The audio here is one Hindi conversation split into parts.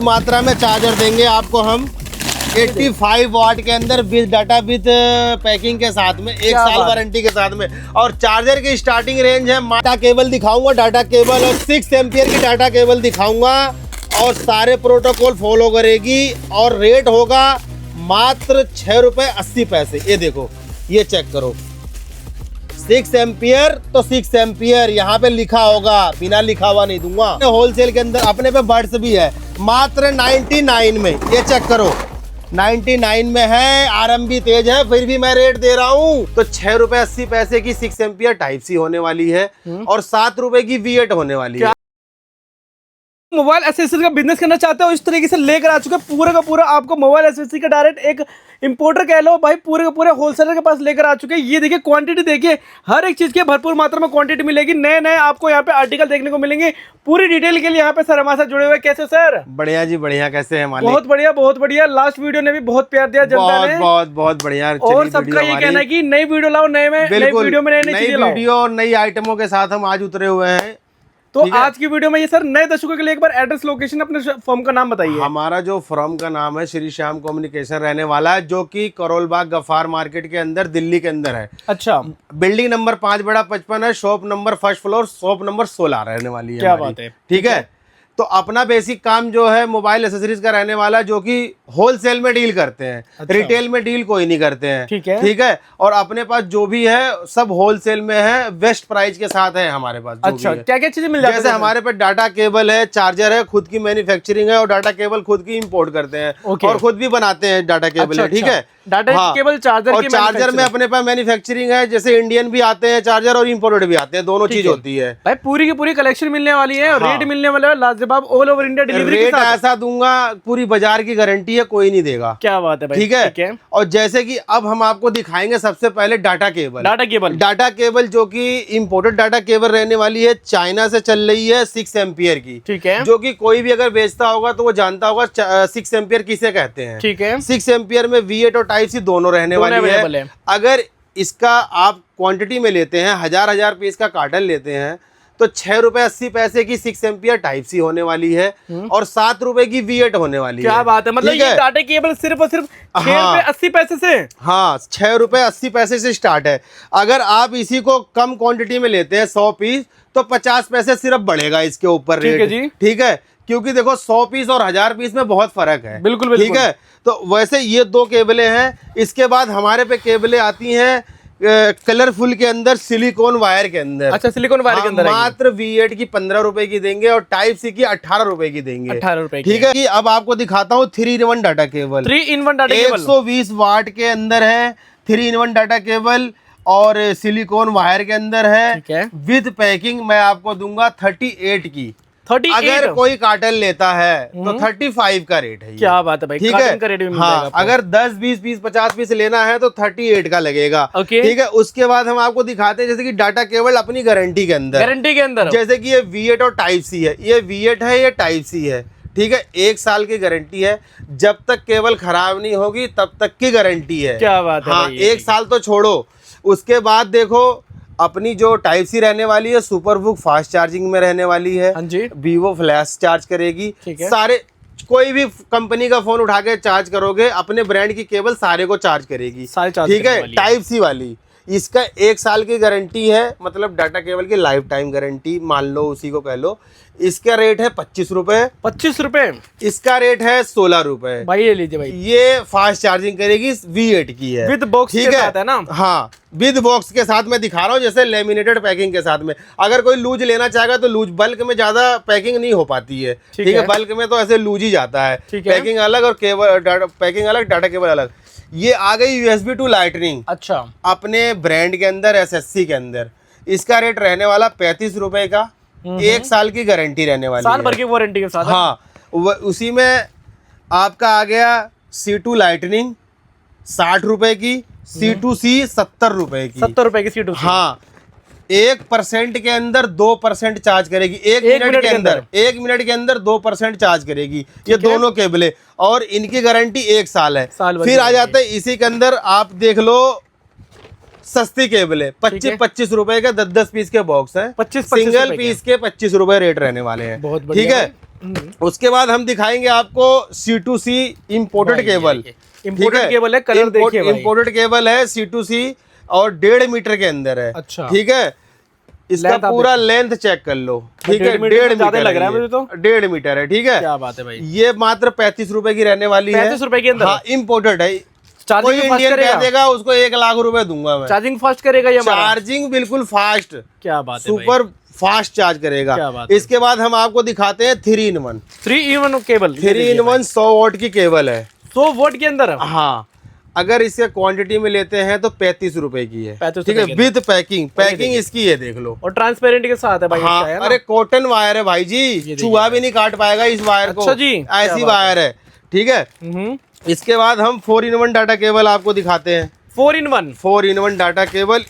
मात्रा में चार्जर देंगे आपको हम 85 वाट के अंदर विद डाटा विद पैकिंग के साथ में, 1 साल वारंटी के साथ में। और चार्जर की स्टार्टिंग रेंज है, डाटा केबल दिखाऊंगा, डाटा केबल और 6 एम्पियर की डाटा केबल दिखाऊंगा और सारे प्रोटोकॉल फॉलो करेगी। और रेट होगा मात्र 6 रुपए 80 पैसे। ये देखो, ये चेक करो, 6 एम्पियर तो 6 एम्पियर यहाँ पे लिखा होगा, बिना लिखा हुआ नहीं दूंगा। होलसेल के अंदर अपने पे बर्ड्स भी है, मात्र 99 में। ये चेक करो, 99 में है, आरएमबी तेज है, फिर भी मैं रेट दे रहा हूँ। तो 6 रुपए 80 पैसे की 6 एम्पियर टाइप सी होने वाली है और 7 रुपए की V8 होने वाली है। मोबाइल एसेसरी का बिजनेस करना चाहते हो, इस तरीके से लेकर आ चुके हैं पूरा का पूरा आपको मोबाइल एसेसरी का डायरेक्ट एक इंपोर्टर कह लो भाई, पूरे के पूरे होलसेलर के पास लेकर आ चुके हैं। ये देखिए क्वांटिटी देखिए, हर एक चीज की भरपूर मात्रा में क्वांटिटी मिलेगी। नए नए आपको यहाँ पे आर्टिकल देखने को मिलेंगे। पूरी डिटेल के लिए यहाँ पे सर हमारे साथ जुड़े हुए। कैसे सर? बढ़िया जी बढ़िया, कैसे हैं मालिक? बहुत बढ़िया बहुत बढ़िया। लास्ट वीडियो ने भी बहुत प्यार दिया जनता ने, बहुत बढ़िया। और सबका ये कहना है कि नई वीडियो लाओ, नई वीडियो में नई चीजें लाओ। वीडियो और नई आइटमों के साथ हम आज उतरे हुए हैं। तो आज की वीडियो में ये सर नए दर्शकों के लिए एक बार एड्रेस, लोकेशन, अपने फर्म का नाम बताइए। हमारा जो फर्म का नाम है श्री श्याम कम्युनिकेशन रहने वाला है, जो कि करोल बाग गफार मार्केट के अंदर दिल्ली के अंदर है। अच्छा, बिल्डिंग नंबर 5/55 है, shop number 1st floor, shop number 16 रहने वाली है। क्या बात है, ठीक है। तो अपना बेसिक काम जो है मोबाइल एसेसरीज का रहने वाला, जो कि होलसेल में डील करते हैं। अच्छा। रिटेल में डील कोई नहीं करते हैं। ठीक है, ठीक है। और अपने पास जो भी है सब होलसेल में है, बेस्ट प्राइस के साथ है हमारे पास। अच्छा, क्या क्या चीजें मिल जाती है? जैसे हमारे पास डाटा केबल है, चार्जर है, खुद की मैन्युफैक्चरिंग है और डाटा केबल खुद की इंपोर्ट करते हैं और खुद भी बनाते हैं डाटा केबल। ठीक है, डाटा केबल चार्जर और चार्जर में अपने पास मैन्युफैक्चरिंग है, जैसे इंडियन भी आते हैं चार्जर और इंपोर्टेड भी आते हैं, दोनों चीज होती है भाई। पूरी की पूरी कलेक्शन मिलने वाली है और रेट मिलने वाला है लाजवाब, all over India delivery rate ऐसा दूंगा, पूरी बाजार की गारंटी है, कोई नहीं देगा। क्या बात है भाई। ठीक है। और जैसे कि अब हम आपको दिखाएंगे सबसे पहले डाटा केबल। डाटा केबल जो कि इंपोर्टेड डाटा केबल रहने वाली है, चाइना से चल रही है, 6 एम्पियर की। ठीक है। जो कि कोई भी अगर बेचता होगा तो वो जानता होगा 6 एम्पियर किसे कहते हैं। ठीक है। 6 एम्पियर में V8 और टाइप सी दोनों रहने वाली है। अगर इसका आप क्वांटिटी में लेते हैं, 1000 पीस का कार्टन लेते हैं, तो 6 रुपए 80 पैसे की 6 एम्पियर टाइप सी होने वाली है और 7 रुपए की V8 होने वाली है। क्या बात है, मतलब ये डाटा केबल सिर्फ और सिर्फ 6 रुपए 80 पैसे से। हाँ, 6 रुपए 80 पैसे से स्टार्ट है। अगर आप इसी को कम क्वांटिटी में लेते हैं, 100 पीस, तो 50 पैसे सिर्फ बढ़ेगा इसके ऊपर रेट। ठीक है, क्योंकि देखो 100 पीस और 1000 पीस में बहुत फर्क है। बिल्कुल। ठीक है। तो वैसे ये 2 केबलें हैं। इसके बाद हमारे पे केबलें आती हैं कलरफुल के अंदर, सिलिकॉन वायर के अंदर। अच्छा, सिलिकॉन वायर के अंदर मात्र V8 की 15 रुपए की देंगे और टाइप सी की 18 रुपए की देंगे। 18 रुपए। ठीक है। अब आपको दिखाता हूँ 3-in-1 data cable. 3-in-1 data cable 120 वाट के अंदर है, 3-in-1 डाटा केबल और सिलिकॉन वायर के अंदर है। विद पैकिंग मैं आपको दूंगा 38 की। 38? अगर कोई कार्टन लेता है तो 35 का रेट है। क्या बात है भाई। ठीक है। हाँ, अगर 10, 20 पीस, 50 पीस लेना है तो 38 का लगेगा। ठीक है। उसके बाद हम आपको दिखाते हैं जैसे कि डाटा केबल अपनी गारंटी के अंदर, जैसे कि ये V8 और टाइप सी है, ये V8 है, ये टाइप सी है। ठीक है। 1 साल की गारंटी है, जब तक केबल खराब नहीं होगी तब तक की गारंटी है। क्या बात है। हाँ, 1 साल तो छोड़ो। उसके बाद देखो अपनी जो टाइप सी रहने वाली है, सुपर बुक फास्ट चार्जिंग में रहने वाली है। हाँ जी। वीवो फ्लैश चार्ज करेगी। सारे कोई भी कंपनी का फोन उठा के चार्ज करोगे, अपने ब्रांड की केबल सारे को चार्ज करेगी। ठीक है। टाइप सी वाली, इसका 1 साल की गारंटी है, मतलब डाटा केबल की लाइफ टाइम गारंटी मान लो, उसी को कह लो। इसका रेट है 25 रुपए। 25 रुपए। इसका रेट है 16 रुपए। भाई ये लीजिए भाई, ये फास्ट चार्जिंग करेगी, V8 की है, विद बॉक्स के साथ है ना। हाँ, विद बॉक्स के साथ मैं दिखा रहा हूँ, जैसे लेमिनेटेड पैकिंग के साथ में। अगर कोई लूज लेना चाहेगा तो लूज, बल्क में ज्यादा पैकिंग नहीं हो पाती है। ठीक है। बल्क में तो ऐसे लूज ही जाता है। पैकिंग अलग और केबल पैकिंग अलग, डाटा केबल अलग। ये आ गई USB टू लाइटनिंग। अच्छा, अपने ब्रांड के अंदर, SSC के अंदर। इसका रेट रहने वाला 35 रुपए का। 1 साल की गारंटी रहने वाली, साल भर की वारंटी के साथ। हाँ, उसी में आपका आ गया C2 लाइटनिंग 60 रुपए की, C2C 70 रुपए की। 70 रुपए की C2C। हाँ, 1% के अंदर 2% चार्ज करेगी। 1 मिनट के अंदर 1 मिनट के अंदर 2% चार्ज करेगी। ये दोनों केबलें, और इनकी गारंटी 1 साल है। फिर आ जाते हैं इसी के अंदर, आप देख लो सस्ती केबल है, 25 रुपए के 10 पीस के बॉक्स है। 25 सिंगल पीस के 25 रुपए रेट रहने वाले हैं। बहुत ठीक है। उसके बाद हम दिखाएंगे आपको C2C imported cable. Imported cable है, कलर देखिए भाई। इम्पोर्टेड केबल है C2C और 1.5 मीटर के अंदर है। अच्छा, ठीक है, इसका पूरा लेंथ चेक कर लो। ठीक है, 1.5 मीटर लग रहा है मुझे तो। 1.5 मीटर है। ठीक है, क्या बात है भाई। ये मात्र 35 रुपए की रहने वाली है। 35 रुपए के अंदर? हाँ, इम्पोर्टेड है। कोई चार्जिंग इंडियन कह देगा उसको 1 लाख रुपए दूंगा मैं। चार्जिंग फास्ट करेगा ये? चार्जिंग बिल्कुल फास्ट। क्या बात है, सुपर फास्ट चार्ज करेगा। क्या बात है। इसके बाद हम आपको दिखाते हैं 3-in-1। 3-in-1 cable. 3-in-1 100 what की केबल है। 100 वोट के अंदर? हाँ, अगर इसके क्वांटिटी में लेते हैं तो 35 रुपए की है। 35 ठीक है, विद पैकिंग इसकी है, देख लो। और ट्रांसपेरेंट के साथ है भाई। हाँ, है अरे कॉटन वायर है भाई जी, चूहा भी नहीं काट पाएगा इस वायर को। अच्छा जी, ऐसी वायर है। ठीक है, इसके बाद हम 4-in-1 डाटा केबल आपको दिखाते हैं। 4-in-1 डाटा केबल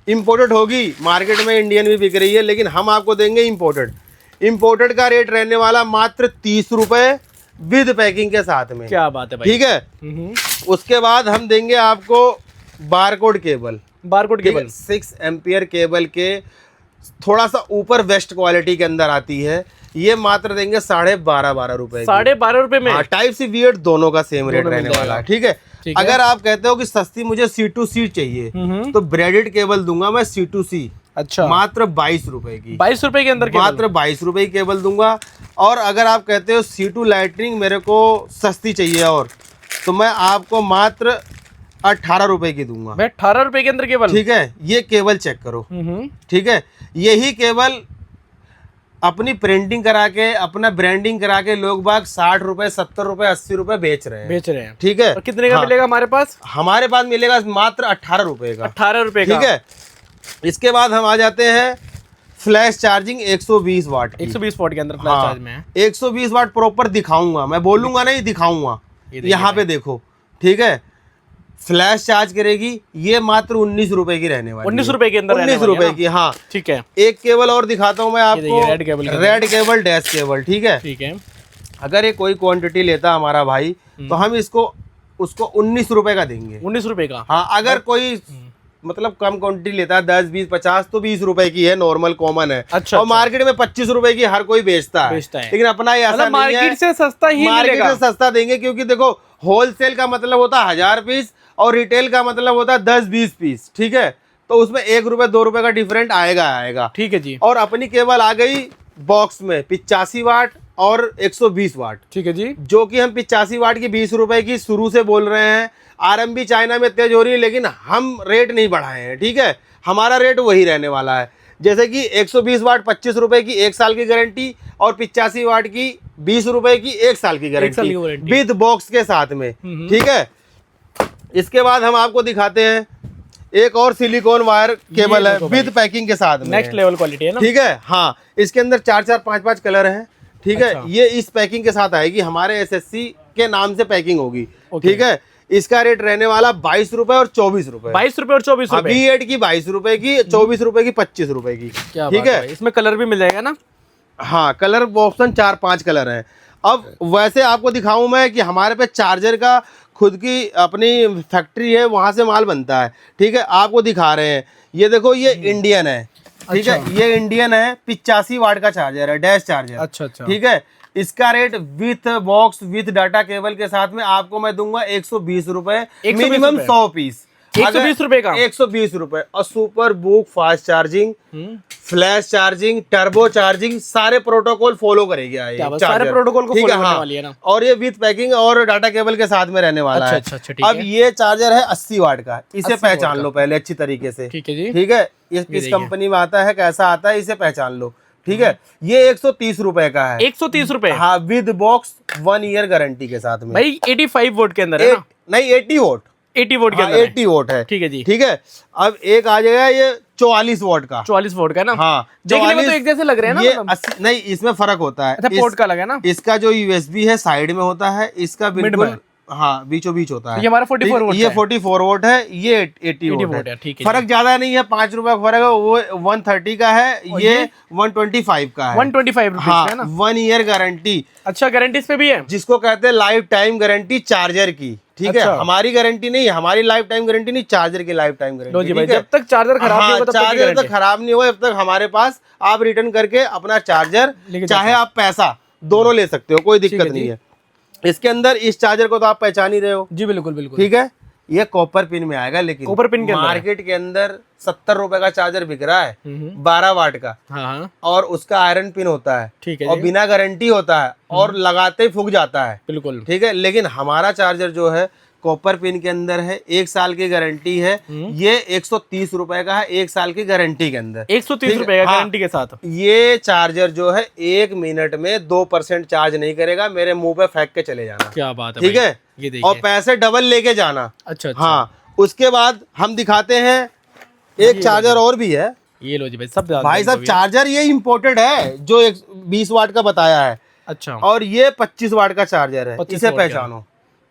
इम्पोर्टेड होगी, मार्केट में इंडियन भी बिक रही है, लेकिन हम आपको देंगे इम्पोर्टेड का रेट रहने वाला मात्र 30 रुपए विद पैकिंग के साथ में। क्या बात है भाई। ठीक है, उसके बाद हम देंगे आपको बारकोड केबल। 6 एम्पियर केबल के थोड़ा सा ऊपर बेस्ट क्वालिटी के अंदर आती है। ये मात्र देंगे 12.5 रुपए। 12.5 रुपए में? टाइप सी वियर्ड दोनों का सेम रेट रहने वाला है। ठीक है, अगर आप कहते हो कि सस्ती मुझे C2C चाहिए तो ब्रेडेड केबल दूंगा मैं C2C। अच्छा, मात्र 22 रुपए की। 22 रुपए के अंदर? मात्र 22 रुपए की केबल दूंगा। और अगर आप कहते हो C2 लाइटनिंग मेरे को सस्ती चाहिए और, तो मैं आपको मात्र 18 रुपए की दूंगा। मैं 18 रुपए के अंदर केबल? ठीक है, ये केबल चेक करो। ठीक है, यही केबल अपनी प्रिंटिंग करा के, अपना ब्रांडिंग करा के लोग बाग 60 रुपए, 70 रुपए, 80 रुपए बेच रहे हैं। ठीक है, और कितने का मिलेगा हमारे पास? हमारे पास मिलेगा मात्र 18 रुपए का। 18 रुपए का। ठीक है, इसके बाद हम आ जाते हैं फ्लैश चार्जिंग 120 वाट की। 120 वाट के अंदर फ्लैश चार्ज में है। 120 वाट प्रॉपर दिखाऊंगा मैं, बोलूंगा नहीं, दिखाऊंगा। यहाँ पे देखो। ठीक है, फ्लैश चार्ज करेगी, ये मात्र 19 रुपए की रहने वाली। 19 रुपए के अंदर? 19 रुपए की। हाँ, ठीक है। एक केबल और दिखाता हूँ मैं आपको, रेड केबल डैश केबल। ठीक है, ठीक है। अगर ये कोई क्वांटिटी लेता हमारा भाई तो हम उसको 19 रुपए का देंगे। 19 रुपए का? हाँ, अगर कोई मतलब कम क्वांटिटी लेता है 10, 20, 50 तो 20 रुपए की है, नॉर्मल कॉमन है। अच्छा, और मार्केट में 25 रुपए की हर कोई बेचता है। लेकिन अपना ये ऐसा नहीं है, मार्केट से सस्ता ही मार्केट मिलेगा। से सस्ता देंगे, क्योंकि देखो होलसेल का मतलब होता है 1000 पीस और रिटेल का मतलब होता है 10-20 पीस। ठीक है, तो उसमें 1 रुपए 2 रुपए का डिफरेंट आएगा। ठीक है जी। और अपनी केबल आ गई बॉक्स में 85 वाट और 120 वाट। ठीक है जी, जो कि हम 85 वाट की 20 रुपए की शुरू से बोल रहे हैं। आरएमबी चाइना में तेज हो रही है, लेकिन हम रेट नहीं बढ़ाए हैं। ठीक है, हमारा रेट वही रहने वाला है। जैसे कि 120 वाट 25 रुपए की 1 साल की गारंटी, और 85 वाट की 20 रुपए की 1 साल की गारंटी विद बॉक्स के साथ में। ठीक है, इसके बाद हम आपको दिखाते हैं एक और सिलिकॉन वायर केबल है विद पैकिंग के साथ में। नेक्स्ट लेवल क्वालिटी है ना? ठीक है, हाँ, इसके अंदर 4-4, 5-5 कलर हैं। ठीक है, ये इस पैकिंग के साथ आएगी, हमारे SSC के नाम से पैकिंग होगी। ठीक है, इसका रेट रहने वाला 22 रुपए और 24 रुपए। 22 रुपए और 24 रुपए। B8 की 22 रुपए की, 24 रुपए की, 25 रुपए की। ठीक है, इसमें कलर भी मिल जाएगा ना? हाँ, कलर ऑप्शन 4-5 कलर हैं। अब वैसे आपको दिखाऊं मैं कि हमारे पे चार्जर का खुद की अपनी फैक्ट्री है, वहां से माल बनता है। ठीक है, आपको दिखा रहे हैं, ये देखो, ये इंडियन है। ठीक है, ये इंडियन है, 85 वाट का चार्जर है, डैश चार्जर। अच्छा। ठीक है, इसका rate with box with data cable के साथ में आपको मैं दूंगा 120 रुपए, मिनिमम 100 पीस। 120 रुपए का? 120 रुपए। और super book fast charging, flash charging, turbo charging, सारे प्रोटोकॉल फॉलो करेगी। सारे प्रोटोकॉल को फॉलो करने वाली है ना? और ये विथ पैकिंग और डाटा केबल के साथ में रहने वाला है। अच्छा, अब ये चार्जर है 80 वाट का, इसे पहचान लो पहले अच्छी तरीके से। ठीक है जी। ठीक है, ये किस कंपनी में आता है, कैसा आता है, इसे पहचान लो। ठीक है, ये 130 रुपए का है। 130 रुपए? हाँ, विद बॉक्स 1 ईयर गारंटी के साथ में भाई। 85 वोट के अंदर है ना? नहीं, 80 वोट। 80 वोट के अंदर? 80 वोट है। ठीक है जी। ठीक है, अब एक आ जाएगा ये 44 वोट का। 44 वोट का ना? हाँ, देखने में तो एक जैसे लग रहे हैं ना? ये नहीं, इसमें फर्क होता है। अच्छा, पोर्ट का लगा ना? इसका जो USB है साइड में होता है, इसका बिल्कुल हाँ बीचों बीच होता है। ये हमारा 44 वोट, ये 44 वोट है, ये 80 वोट है। ठीक है, फर्क ज्यादा नहीं है, 5 रुपए का फर्क है। वो 130 का है, ये 125 का है। 125 रुपीज हाँ, है ना? 1 ईयर गारंटी। अच्छा, गारंटी इस पे भी है, जिसको कहते हैं लाइफ टाइम गारंटी चार्जर की। ठीक है, हमारी गारंटी नहीं, हमारी लाइफ टाइम गारंटी नहीं, चार्जर की लाइफ टाइम गारंटी। जब तक चार्जर खराब नहीं होगा, चार्जर तक खराब नहीं होगा, जब तक हमारे पास आप रिटर्न करके अपना चार्जर, चाहे आप पैसा दोनों ले सकते हो, कोई ठीक दिक्कत है जी। नहीं है। इसके अंदर इस चार्जर को तो आप पहचान ही रहे हो, जी बिल्कुल बिल्कुल। ठीक है। ये कॉपर पिन में आएगा, लेकिन कॉपर पिन के अंदर है। मार्केट के अंदर 70 रुपए का चार्जर बिक रहा है, हम्म। 12 वाट का, हाँ हाँ और उसका आयरन पिन होता है, ठीक है और जी। बिना गारंटी होता है, और लगाते ही फूक जाता है, बिल्कुल। ठीक है। लेकिन हमारा चार्जर जो है कॉपर पिन के अंदर है, 1 साल की गारंटी है। ये 130 रुपए का है, 1 साल की गारंटी के अंदर, 130 ठीक है? रुपए का हाँ। गारंटी के साथ। ये चार्जर जो है 1 मिनट में 2% चार्ज नहीं करेगा, मेरे मुंह पे फेंक के चले जाना, क्या बात है ठीक भाई। है। ये देखिए। और पैसे डबल लेके जाना। अच्छा अच्छा। हाँ, उसके बाद हम दिखाते हैं एक चार्जर और भी है। ये लो जी भाई, सब भाई साहब चार्जर ये इम्पोर्टेड है, जो 20 वाट का बताया है, अच्छा। और ये 25 वाट का चार्जर है, 25 इसे वाट का। पहचानो।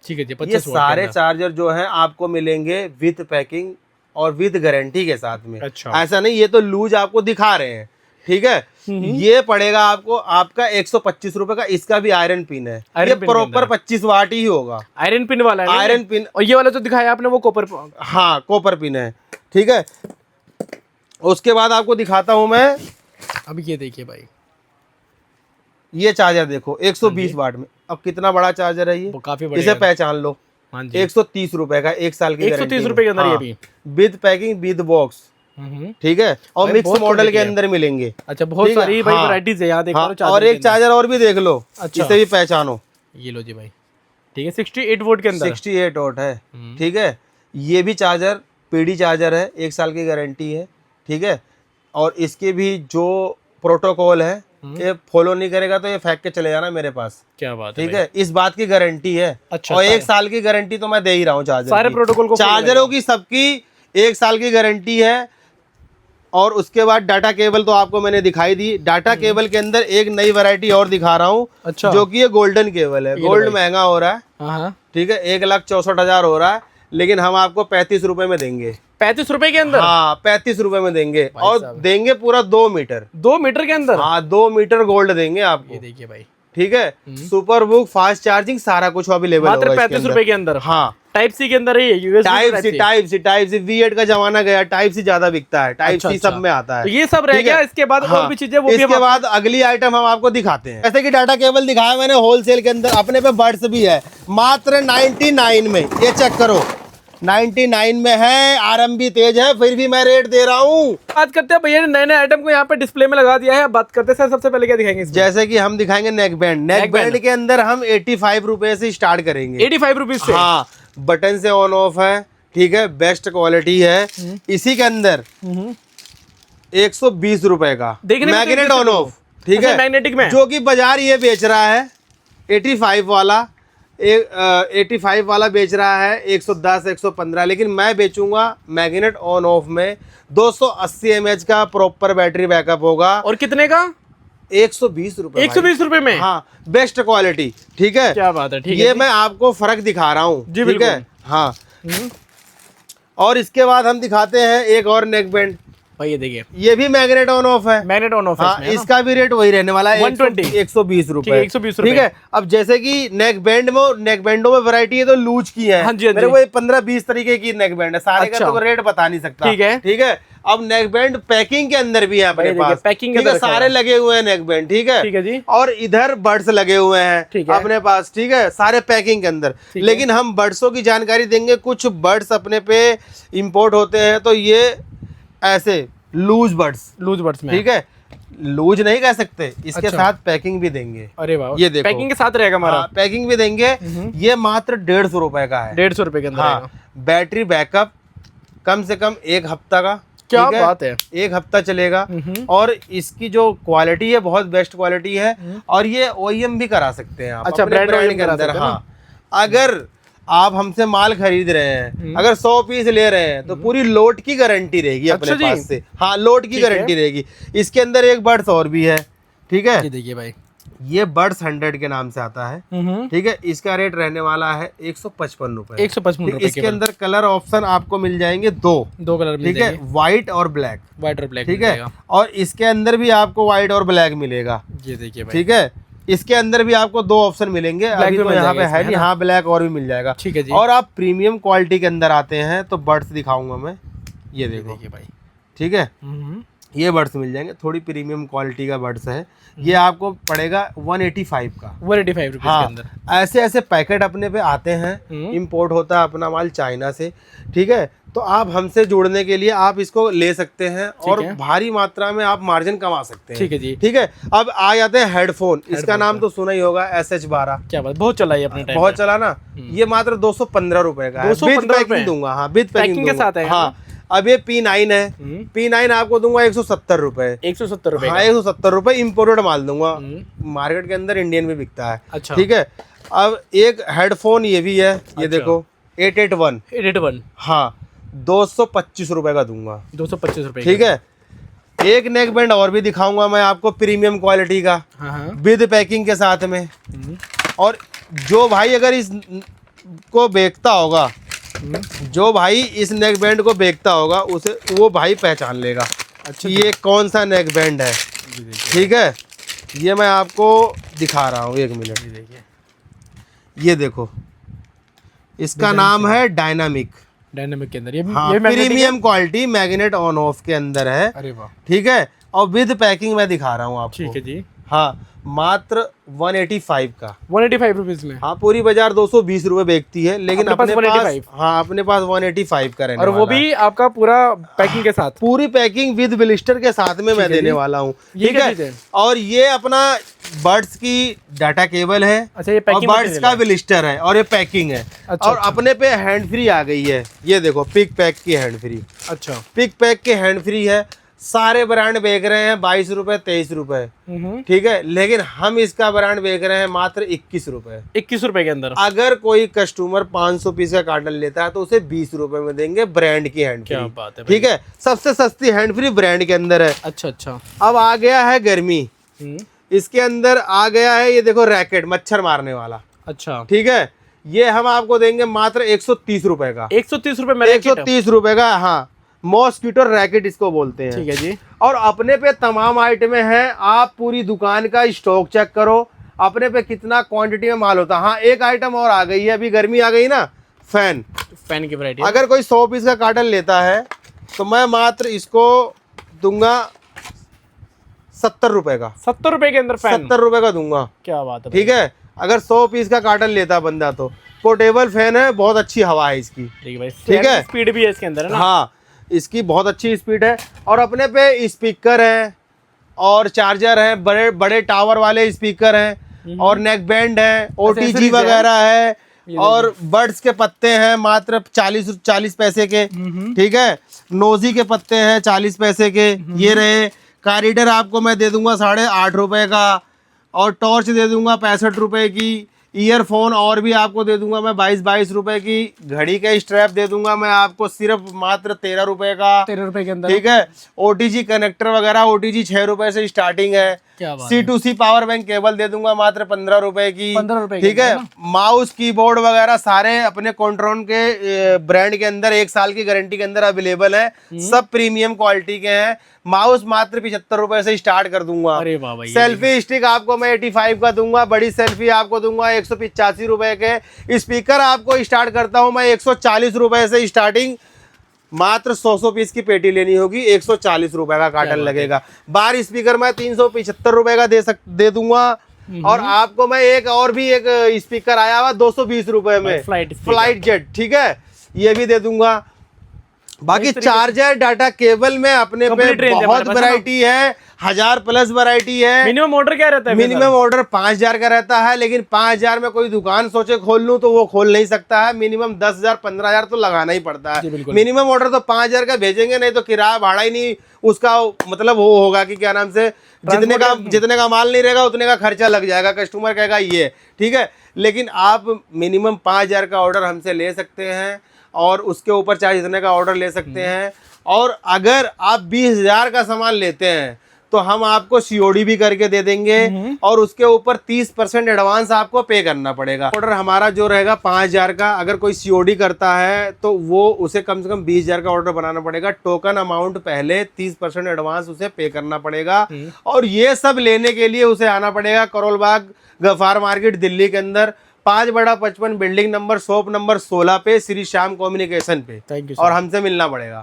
ठीक है जी। ये 25 वाट सारे के अंदर। चार्जर जो हैं आपको मिलेंगे विद पैकिंग और विद गारंटी के साथ में। अच्छा। ऐसा नहीं ये तो लूज आपको दिखा रहे हैं, ठीक है। ये पड़ेगा आपको आपका 125 रुपए का। इसका भी आयरन पिन है, आयरन ये पिन के प्रॉपर अंदर। 25 वाट ही होगा। आयरन पिन वाला है ना आयरन ये? पिन, और ये वाला जो दिखाया आपने वो कॉपर। हाँ कॉपर पिन है, ठीक है। उसके बाद आपको दिखाता हूं मैं, अब ये देखिए भाई, ये चार्जर देखो 120 वाट में। अब कितना बड़ा चार्जर है ये, वो काफी बड़ा। इसे पहचान लो। हाँ जी। 130 रुपए का, 1 साल की 130 रुपए के अंदर ये भी। विद पैकिंग विद बॉक्स, ठीक है। और भाई मिक्स बहुत मॉडल quality के है। अंदर मिलेंगे। अच्छा, बहुत ठीक है, सारी भाई हाँ। वैरायटीज है यहाँ देख हाँ, लो चार्जर और के एक अंदर। चार्जर और भी देख लो, अच्छा। इसे भी पहचानो। ये लो जी भाई, ठीक है। 68 वोल्ट के अंदर। 68 वोल्ट है, ठीक है। ये भी चार्जर पीडी चार्जर है, 1 साल की गारंटी है, ठीक है। और इसके भी जो प्रोटोकॉल है, ये फॉलो नहीं करेगा तो ये फेंक के चले जाना मेरे पास, क्या बात है ठीक भाई। है। इस बात की गारंटी है। अच्छा, और 1 सारे- साल की गारंटी तो मैं दे ही रहा हूँ चार्जर सारे की। प्रोटोकॉल को follow चार्जरों की सबकी 1 साल की गारंटी है। और उसके बाद डाटा केबल तो आपको मैंने दिखाई दी। डाटा केबल के अंदर एक नई वैरायटी और दिखा रहा हूँ, अच्छा। जो कि ये गोल्डन केबल है। ये लो गोल्ड भाई। महंगा हो रहा है, हाँ हाँ। ठीक है, 1,64,000 हो रहा है, लेकिन हम आपको 35 रुपए में देंगे। 35 रुपए के अंदर। हाँ 35 रुपए में देंगे, और साहब। देंगे पूरा 2 मीटर। 2 मीटर के अंदर। हाँ 2 मीटर गोल्ड देंगे ये आपको, देखिए भाई, ठीक है। सुपर बुक, फास्ट चार्जिंग, सारा कुछ अवेलेबल मात्र होगा 35 रुपए के अंदर। हाँ टाइप सी के अंदर ही है, यूएसबी टाइप सी V8 का जमाना गया, टाइप सी ज्यादा बिकता है, टाइप अच्छा, सी सब अच्छा। में आता है। तो ये सब रह ठीक है? गया। इसके बाद हाँ, और भी चीजें वो भी इसके हम बाद अगली आइटम हम आपको दिखाते हैं। जैसे कि डाटा केबल दिखाया मैंने होलसेल के अंदर, अपने पे बड्स भी है मात्र 99 में। ये चेक करो, 99 में है, आरएम भी तेज है, फिर भी मैं रेट दे रहा हूँ। बात करते हैं भैया ने नए नए आइटम को यहाँ पे डिस्प्ले में लगा दिया है। अब बात करते हैं सर, सबसे पहले क्या दिखाएंगे इसमें? जैसे कि हम दिखाएंगे नेक बैंड। नेक बैंड के अंदर हम 85 रुपए से स्टार्ट करेंगे। 85 रुपीज से। हाँ, बटन से ऑन ऑफ है, ठीक है, बेस्ट क्वालिटी है। इसी के अंदर 120 रुपए का देखने में तो मैग्नेट 120 ऑन ऑफ, ठीक अच्छा, है, मैग्नेटिक में। जो कि बाजार ये बेच रहा है 85 वाला। 85 वाला बेच रहा है 110 115, लेकिन मैं बेचूंगा मैग्नेट ऑन ऑफ में। 280 mAh का प्रॉपर बैटरी बैकअप होगा। और कितने का? 120 रुपए। 120 रुपए में। हाँ, बेस्ट क्वालिटी, ठीक है। क्या बात है, ठीक है ये जी। मैं आपको फर्क दिखा रहा हूँ, जी, ठीक बिल्कुल। है। हाँ, और इसके बाद हम दिखाते हैं एक और नेक बैंड। भाई ये देखिए, ये भी मैग्नेट ऑन ऑफ है। मैग्नेट ऑन ऑफ है हाँ, इसमें, है ना? इसका भी रेट वही रहने वाला है 120 120 ठीक रुपए, है, 120 ठीक है। अब जैसे कि नेक बैंडों में वैरायटी है तो लूज की है। हाँ जी, हाँ मेरे जी। को 15-20 तरीके की नेक बैंड है, सारे अच्छा। का तो रेट बता नहीं सकता, ठीक है। ठीक है। अब नेक बैंड पैकिंग के अंदर भी है अपने भाई देखिए, पास, पैकिंग के ठीक है, अंदर रखा सारे हुआ है। लगे हुए हैं नेक बैंड, ठीक है। ठीक है जी। और इधर बड्स लगे हुए हैं, ठीक है। अपने पास, ठीक है, सारे पैकिंग के अंदर। ठीक है। लेकिन हम बड्सों की जानकारी देंगे। कुछ बड्स अपने पे इंपोर्ट होते हैं तो ये ऐसे लूज बड्स, लूज बड्स में। ठीक है, लूज नहीं कह सकते, इसके अच्छा। साथ पैकिंग भी देंगे। अरे वाह, ये देखो, पैकिंग के साथ रहेगा हमारा। हाँ, पैकिंग भी देंगे। ये मात्र 150 रुपए का है। 150 रुपए के अंदर हाँ, रहेगा। बैटरी बैकअप कम से कम 1 हफ्ता का, क्या ठीक बात है। 1 हफ्ता चलेगा। और इसकी जो क्वालिटी है बहुत बेस्ट क्वालिटी है। और ये OEM भी करा सकते हैं आप, अच्छा, अपने brand brand OEM के करा अंदर। सकते हैं हाँ, अगर आप हमसे माल खरीद रहे हैं, अगर 100 पीस ले रहे हैं तो पूरी लोट की गारंटी रहेगी अपने अच्छा जी। पास से। हाँ, लोट की ठीक है। गारंटी रहेगी। इसके अंदर एक बड्स और भी है, ठीक है। ये देखिए भाई, ये बड्स 100 के नाम से आता है, ठीक है। इसका रेट रहने वाला है 155 रुपए। 155 रुपए इसके अंदर कलर ऑप्शन आपको मिल जाएंगे 2, 2 कलर मिल ठीक है, व्हाइट और ब्लैक, व्हाइट और ब्लैक ठीक है। और इसके अंदर भी आपको व्हाइट और ब्लैक मिलेगा, ये देखिए भाई, ठीक है। इसके अंदर भी आपको 2 ऑप्शन मिलेंगे। Black अभी भी तो मिल यहाँ पे जाएगा है इसमें, नहीं, है ना? हाँ ब्लैक और भी मिल जाएगा, ठीक है जी। और आप प्रीमियम क्वालिटी के अंदर आते हैं तो बड्स दिखाऊंगा मैं। ये देखो, देखिए भाई, ठीक है। ये बड्स मिल जाएंगे, थोड़ी प्रीमियम क्वालिटी का बड्स है। ये आपको पड़ेगा 185 का, 185 रुपीज हाँ। के अंदर ऐसे ऐसे पैकेट अपने पे आते हैं, इंपोर्ट होता है अपना माल चाइना से, ठीक है। तो आप हमसे जुड़ने के लिए आप इसको ले सकते हैं और भारी मात्रा में आप मार्जिन कमा सकते हैं। ठीक है जी। ठीक है, अब आ जाते हैं हेडफोन। इसका नाम तो सुना ही होगा, SH12। क्या बात, बहुत चला है अपने टाइम बहुत चला ना। ये मात्र 215 रुपए का है, विद पैकिंग दूंगा, हाँ विद पैकिंग के साथ है। हाँ। अब ये P9 है, P9 आपको दूंगा 170 रुपए, 170 रुपए, हाँ 170 रुपए। इम्पोर्टेड माल दूंगा, मार्केट के अंदर इंडियन भी बिकता है। अच्छा, ठीक है। अब एक हेडफोन ये भी है, ये देखो 881, हाँ 225 रुपए का दूंगा, 225 रुपए। ठीक है। एक नेक बैंड और भी दिखाऊंगा मैं आपको, प्रीमियम क्वालिटी का, विद पैकिंग के साथ में। और जो भाई अगर इस को बेचता होगा, जो भाई इस नेक बैंड को बेचता होगा, उसे वो भाई पहचान लेगा। अच्छा, ये कौन सा नेक बैंड है, ठीक है। ये मैं आपको दिखा रहा हूँ, 1 मिनट। देखिए, ये देखो, इसका नाम है डायनामिक के अंदर। ये premium quality magnet on off के अंदर है। अरे वाह, ठीक है। और विद पैकिंग मैं दिखा रहा हूँ आपको। ठीक है जी, हाँ मात्र 185 का, 185 रुपीज में। हाँ, पूरी बाजार 220 रुपए बेचती है, लेकिन अपने पास, हाँ अपने पास 185 का रहने और वो भी आपका पूरा पैकिंग के साथ, पूरी पैकिंग विद ब्लिस्टर के साथ में मैं देने वाला हूँ। ठीक है। और ये अपना बड्स की डाटा केबल है। अच्छा, ये पैकिंग, बड्स का ब्लिस्टर है और ये पैकिंग है। अच्छा, और अपने पे हैंड फ्री आ गई है, ये देखो पिक पैक की हैंड फ्री। अच्छा, पिक पैक की हैंड फ्री है। सारे ब्रांड बेच रहे हैं 22 रुपए, 23 रुपए, ठीक है, लेकिन हम इसका ब्रांड बेच रहे हैं मात्र 21 रुपए। 21 रुपए के अंदर। अगर कोई कस्टमर 500 पीस का कार्टन लेता है तो उसे 20 रुपए में देंगे, ब्रांड की हैंड फ्री। बात है, ठीक है, सबसे सस्ती हैंड फ्री ब्रांड के अंदर है। अच्छा अच्छा। अब आ गया है गर्मी, इसके अंदर आ गया है, ये देखो रैकेट, मच्छर मारने वाला। अच्छा, ठीक है, ये हम आपको देंगे मात्र 130 रुपए का। 130 रुपए में, 130 रुपए का, हाँ। मॉस्किटो रैकेट इसको बोलते हैं। ठीक है जी। और अपने पे तमाम आइटमें हैं, आप पूरी दुकान का स्टॉक चेक करो, अपने पे कितना क्वांटिटी में माल होता है। हाँ, एक आइटम और आ गई है, अभी गर्मी आ गई ना, फैन की वैरायटी। अगर कोई 100 पीस का कार्टन लेता है तो मैं मात्र इसको दूंगा 70 रुपए का। 70 रुपए के अंदर फैन, 70 रुपए का दूंगा। क्या बात है। ठीक है, अगर 100 पीस का कार्टन लेता बंदा तो पोर्टेबल फैन है, बहुत अच्छी हवा है इसकी। ठीक है, स्पीड भी है इसके अंदर, है ना? हाँ, इसकी बहुत अच्छी स्पीड है। और अपने पे स्पीकर है और चार्जर है, बड़े बड़े टावर वाले स्पीकर हैं, और नेक बैंड है, OTG वगैरह है, और बड्स के पत्ते हैं मात्र 40 पैसे के। ठीक है, नोजी के पत्ते हैं 40 पैसे के। ये रहे, कॉरिडोर आपको मैं दे दूंगा 8.5 रुपए का, और टॉर्च दे दूंगा 65 रुपए की। ईयरफोन और भी आपको दे दूंगा मैं 22 रुपए की। घड़ी का स्ट्रैप दे दूंगा मैं आपको सिर्फ मात्र 13 रुपए का, 13 रुपए के अंदर। ठीक है, OTG कनेक्टर वगैरह, OTG 6 रुपए से स्टार्टिंग है। C2C पावर बैंक केबल दे दूंगा मात्र 15 रुपए की, 15 रुपए। ठीक है। माउस कीबोर्ड वगैरह सारे अपने कॉन्ट्रॉन के ब्रांड के अंदर 1 साल की गारंटी के अंदर अवेलेबल है, सब प्रीमियम क्वालिटी के हैं। माउस मात्र 75 रुपए से स्टार्ट कर दूंगा। अरे वाह भाई। सेल्फी स्टिक आपको मैं 85 का दूंगा, बड़ी सेल्फी आपको दूंगा 185 रुपए के। स्पीकर आपको स्टार्ट करता हूं मैं 140 रुपए से स्टार्टिंग, मात्र 100 पीस की पेटी लेनी होगी, 140 रुपए का कार्टन लगेगा। बार स्पीकर मैं 375 रुपए का दे दूंगा। और आपको मैं एक और भी एक स्पीकर आया हुआ 220 रुपए में, फ्लाइट जेट, ठीक है, ये भी दे दूंगा। बाकी चार्जर, डाटा केबल में अपने पे बहुत वैरायटी है, 1000 प्लस वैरायटी है। मिनिमम ऑर्डर क्या रहता है? मिनिमम ऑर्डर 5000 का रहता है, लेकिन 5000 में कोई दुकान सोचे खोल लूं तो वो खोल नहीं सकता है। मिनिमम 10,000 15,000 तो लगाना ही पड़ता है। मिनिमम ऑर्डर तो 5000 का भेजेंगे, नहीं तो किराया भाड़ा ही नहीं उसका, मतलब वो होगा कि क्या नाम से, जितने का माल नहीं रहेगा उतने का खर्चा लग जाएगा, कस्टमर कहेगा ये, ठीक है। लेकिन आप मिनिमम 5000 का ऑर्डर हमसे ले सकते हैं, और उसके ऊपर चाहे जितने का ऑर्डर ले सकते हैं। और अगर आप 20,000 का सामान लेते हैं तो हम आपको COD भी करके दे देंगे, और उसके ऊपर 30% एडवांस आपको पे करना पड़ेगा। ऑर्डर हमारा जो रहेगा 5000 का, अगर कोई COD करता है तो वो उसे कम से कम 20,000 का ऑर्डर बनाना पड़ेगा। टोकन अमाउंट पहले 30% एडवांस उसे पे करना पड़ेगा, और ये सब लेने के लिए उसे आना पड़ेगा करोल बाग गफ्फार मार्केट दिल्ली के अंदर, 5/55 बिल्डिंग नंबर, शॉप नंबर 16 पे, श्री श्याम कम्युनिकेशन पे, और हमसे मिलना पड़ेगा।